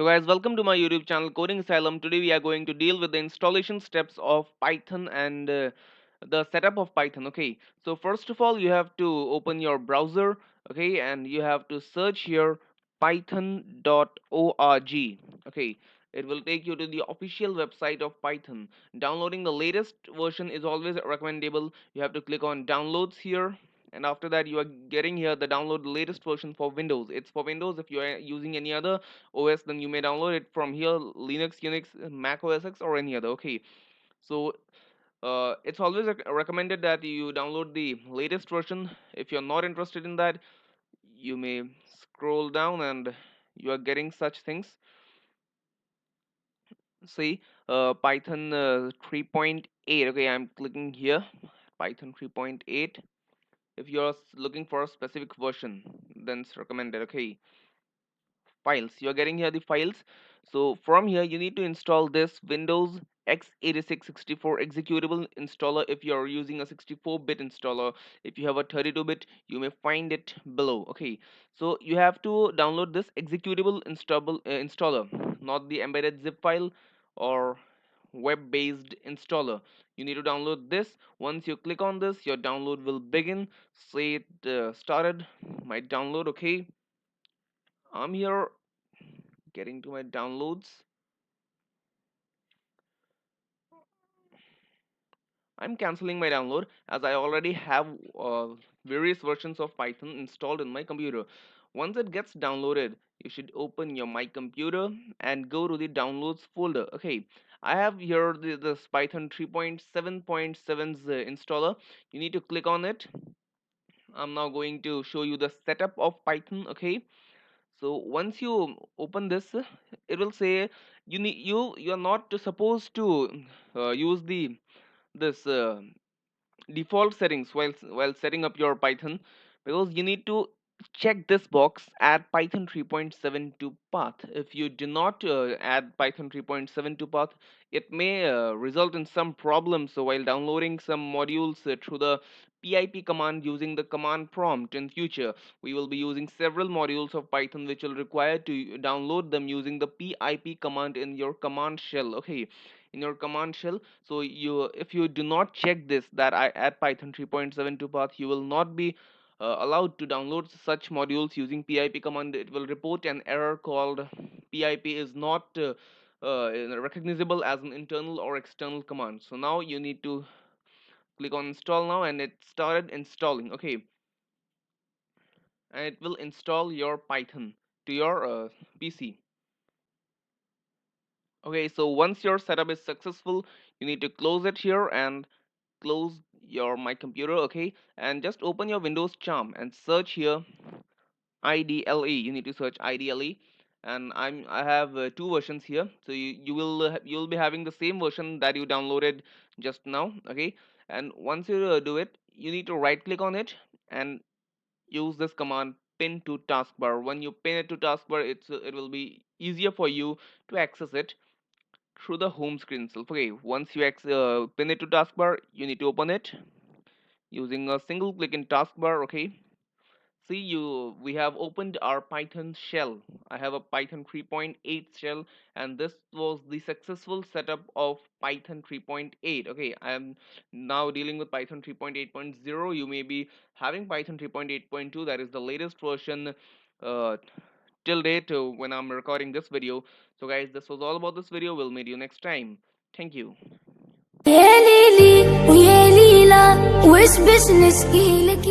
So guys, welcome to my YouTube channel Coding Asylum. Today we are going to deal with the installation steps of Python and the setup of Python. Okay, so first of all you have to open your browser, okay, and you have to search here python.org. Okay, it will take you to the official website of Python. Downloading the latest version is always recommendable. You have to click on downloads here, and after that you are getting here the download the latest version for Windows. It's for Windows. If you are using any other OS, then you may download it from here: Linux, Unix, Mac OS X, or any other. Okay, so it's always recommended that you download the latest version. If you're not interested in that, you may scroll down and you are getting such things. See, Python 3.8. Okay, I'm clicking here, Python 3.8. If you're looking for a specific version, then it's recommended. Okay, files, you're getting here the files. So from here you need to install this Windows x86 64 executable installer if you're using a 64-bit installer. If you have a 32-bit, you may find it below. Okay, so you have to download this executable installer, not the embedded zip file or web-based installer. You need to download this. Once you click on this, your download will begin. Say it started, might download. Okay, I'm here getting to my downloads. I'm canceling my download as I already have various versions of Python installed in my computer. Once it gets downloaded, you should open your My Computer and go to the downloads folder. Okay, I have here this Python 3.7.7's installer. You need to click on it. I'm now going to show you the setup of Python. Okay, so once you open this, it will say you are not supposed to use the this default settings while setting up your Python, because you need to check this box: add Python 3.72 path. If you do not add Python 3.72 path, it may result in some problems. So while downloading some modules through the pip command using the command prompt in future, we will be using several modules of Python which will require to download them using the pip command in your command shell. Okay, in your command shell. So if you do not check this, that I add Python 3.72 path, you will not be allowed to download such modules using pip command. It will report an error called pip is not recognizable as an internal or external command. So now you need to click on install now, and it started installing. Okay, and it will install your Python to your PC. Okay, so once your setup is successful, you need to close it here and close your My Computer. Okay, and just open your Windows charm and search here IDLE. You need to search IDLE, and I have two versions here. So you'll be having the same version that you downloaded just now. Okay, and once you do it, you need to right click on it and use this command pin to taskbar. When you pin it to taskbar, it will be easier for you to access it through the home screen itself. Okay, once you pin it to taskbar, you need to open it using a single click in taskbar. Okay, see, we have opened our Python shell. I have a Python 3.8 shell, and this was the successful setup of Python 3.8. Okay, I am now dealing with Python 3.8.0. You may be having Python 3.8.2, that is the latest version uh, till date when I'm recording this video. So guys, this was all about this video. We'll meet you next time. Thank you. يا ليلي ويا ليلى وش بزنس إلك